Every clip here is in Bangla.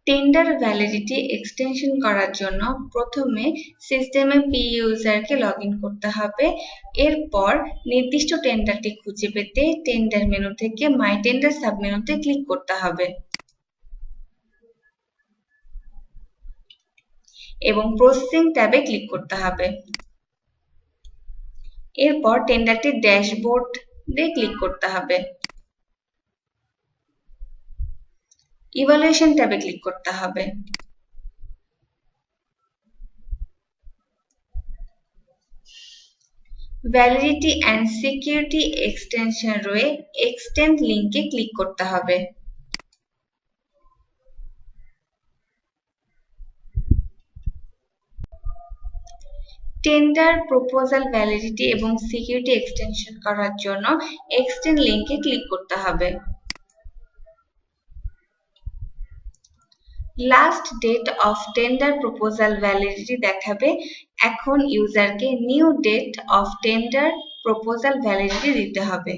টেন্ডার ভ্যালিডিটি এক্সটেনশন করার জন্য প্রথমে সিস্টেমে পি ইউজারকে লগ ইন করতে হবে। এরপর নির্দিষ্ট টেন্ডারটি খুঁজে পেতে টেন্ডার মেনু থেকে মাই টেন্ডার সাবমেনুতে ক্লিক করতে হবে এবং প্রসেসিং ট্যাবে ক্লিক করতে হবে। এরপর টেন্ডারটির ড্যাশবোর্ডে ক্লিক করতে হবে। ইভালুয়েশন ট্যাবে ক্লিক করতে হবে। ভ্যালিডিটি অ্যান্ড সিকিউরিটি এক্সটেনশন রয়ে এক্সটেন্ড লিঙ্কে ক্লিক করতে হবে। টেন্ডার প্রপোজাল ভ্যালিডিটি এবং সিকিউরিটি এক্সটেনশন করার জন্য এক্সটেন্ড লিঙ্কে ক্লিক করতে হবে। Last date of tender proposal validity দেখাবে। এখন ইউজারকে new date of tender proposal validity দিতে হবে।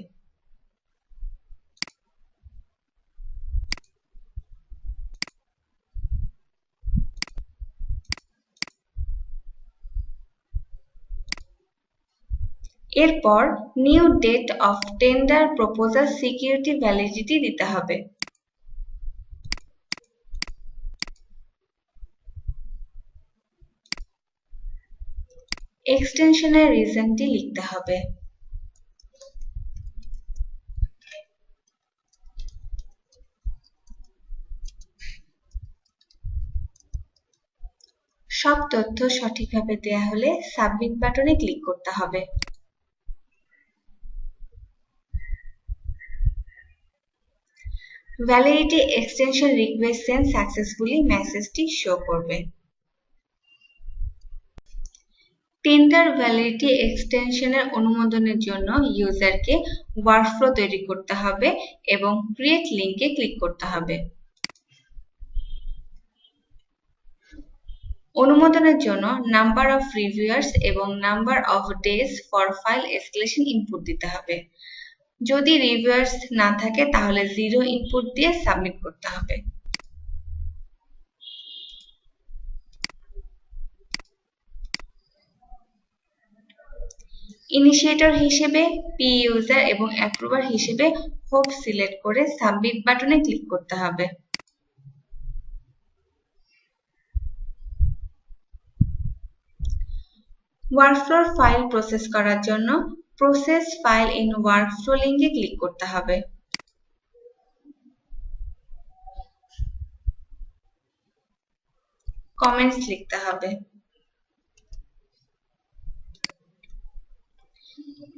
এরপর new date of tender proposal security validity দিতে হবে। এক্সটেনশনের রিজনটি লিখতে হবে। সব তথ্য সঠিকভাবে দেয়া হলে সাবমিট বাটনে ক্লিক করতে হবে। Validity extension request send successfully মেসেজটি শো করবে। টেন্ডার ভ্যালিডিটি এক্সটেনশনের অনুমোদনের জন্য ইউজারকে ওয়ার্কফ্লো তৈরি করতে হবে এবং ক্রিয়েট লিঙ্কে ক্লিক করতে হবে। অনুমোদনের জন্য নাম্বার অফ রিভিউয়ার্স এবং number of days for file escalation input দিতে হবে। যদি রিভিউয়ার্স না থাকে তাহলে 0 ইনপুট দিয়ে সাবমিট করতে হবে। ইনিশিয়েটর হিসেবে পি ইউজার এবং অ্যাপ্রুভার হিসেবে হোপ সিলেক্ট করে সাবমিট বাটনে ক্লিক করতে হবে। ওয়ার্কফ্লোর ফাইল প্রসেস করার জন্য প্রসেস ফাইল ইন ওয়ার্কফ্লো লিঙ্কে ক্লিক করতে হবে। কমেন্টস লিখতে হবে।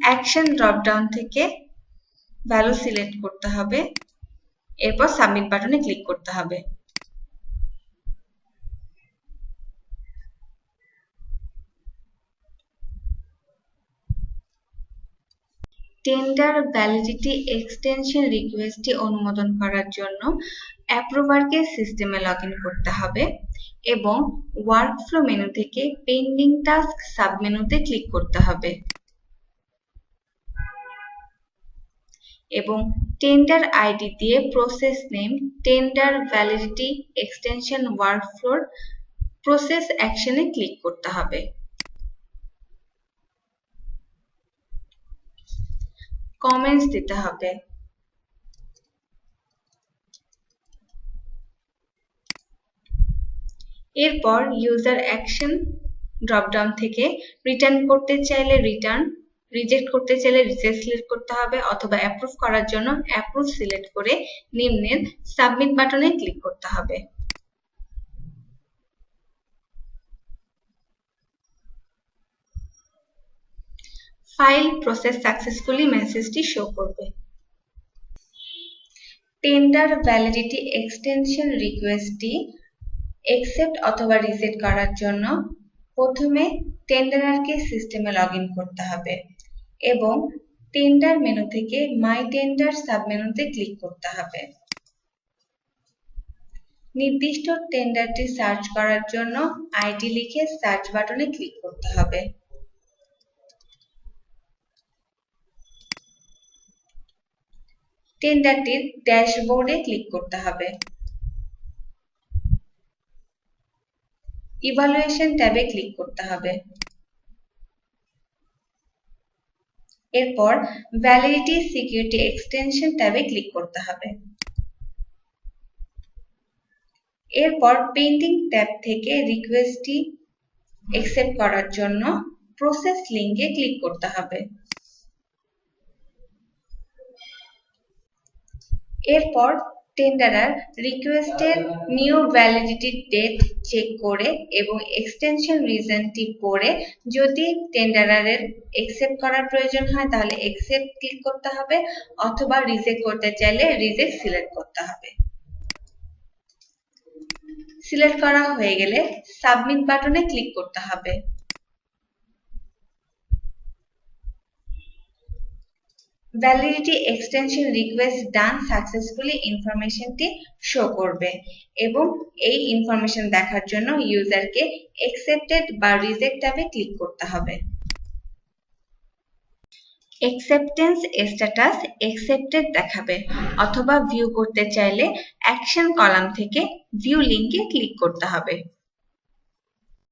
অ্যাকশন ড্রপডাউন থেকে ভ্যালু সিলেক্ট করতে হবে। এরপর সাবমিট বাটনে ক্লিক করতে হবে। টেন্ডার ভ্যালিডিটি এক্সটেনশন রিকোয়েস্টটি অনুমোদন করার জন্য অ্যাপ্রুভারকে সিস্টেমে লগ ইন করতে হবে এবং ওয়ার্কফ্লো মেনু থেকে পেন্ডিং টাস্ক সাবমেনুতে ক্লিক করতে হবে এবং টেন্ডার আইডি দিয়ে process name tender validity extension ওয়ার্কফ্লোর প্রসেস অ্যাকশনে ক্লিক করতে হবে। কমেন্টস দিতে হবে। এরপর ইউজার অ্যাকশন ড্রপডাউন থেকে রিটার্ন করতে চাইলে রিটার্ন, রিজেক্ট করতে চাইলে রিজেক্ট সিলেক্ট করতে হবে অথবা অ্যাপ্রুভ করার জন্য অ্যাপ্রুভ সিলেক্ট করে নিম্নের সাবমিট বাটনে ক্লিক করতে হবে। ফাইল প্রসেস সাকসেসফুলি মেসেজটি শো করবে। টেন্ডার ভ্যালিডিটি এক্সটেনশন রিকোয়েস্টটি অ্যাকসেপ্ট অথবা রিজেক্ট করার জন্য প্রথমে টেন্ডারারকে সিস্টেমে লগ ইন করতে হবে এবং টেন্ডার মেনু থেকে মাই টেন্ডার সাবমেনুতে ক্লিক করতে হবে। নির্দিষ্ট টেন্ডারটি সার্চ করার জন্য আইডি লিখে সার্চ বাটনে ক্লিক করতে হবে। টেন্ডারটির ড্যাশবোর্ডে ক্লিক করতে হবে। ইভালুয়েশন ট্যাবে ক্লিক করতে হবে। এরপর ভ্যালিডিটি সিকিউরিটি এক্সটেনশন ট্যাবে ক্লিক করতে হবে। এরপর পেন্ডিং ট্যাব থেকে রিকোয়েস্টটি অ্যাকসেপ্ট করার জন্য প্রসেস লিঙ্কে ক্লিক করতে হবে। এরপর টেন্ডারার রিকোয়েস্টের নিউ ভ্যালিডিটি ডেট চেক করে এবং এক্সটেনশন রিজনটি পড়ে যদি টেন্ডারারের অ্যাকসেপ্ট করার প্রয়োজন হয় তাহলে অ্যাকসেপ্ট ক্লিক করতে হবে, অথবা রিজেক্ট করতে চাইলে রিজেক্ট সিলেক্ট করতে হবে। সিলেক্ট করা হয়ে গেলে সাবমিট বাটনে ক্লিক করতে হবে। ভ্যালিডিটি এক্সটেনশন রিকোয়েস্ট ডান সাকসেসফুলি ইনফরমেশনটি শো করবে এবং এই ইনফরমেশন দেখার জন্য ইউজারকে অ্যাকসেপ্টেড বা রিজেক্ট ট্যাবে ক্লিক করতে হবে। অ্যাকসেপ্টেন্স স্ট্যাটাস অ্যাকসেপ্টেড দেখাবে, অথবা ভিউ করতে চাইলে অ্যাকশন কলাম থেকে ভিউ লিঙ্কে ক্লিক করতে হবে।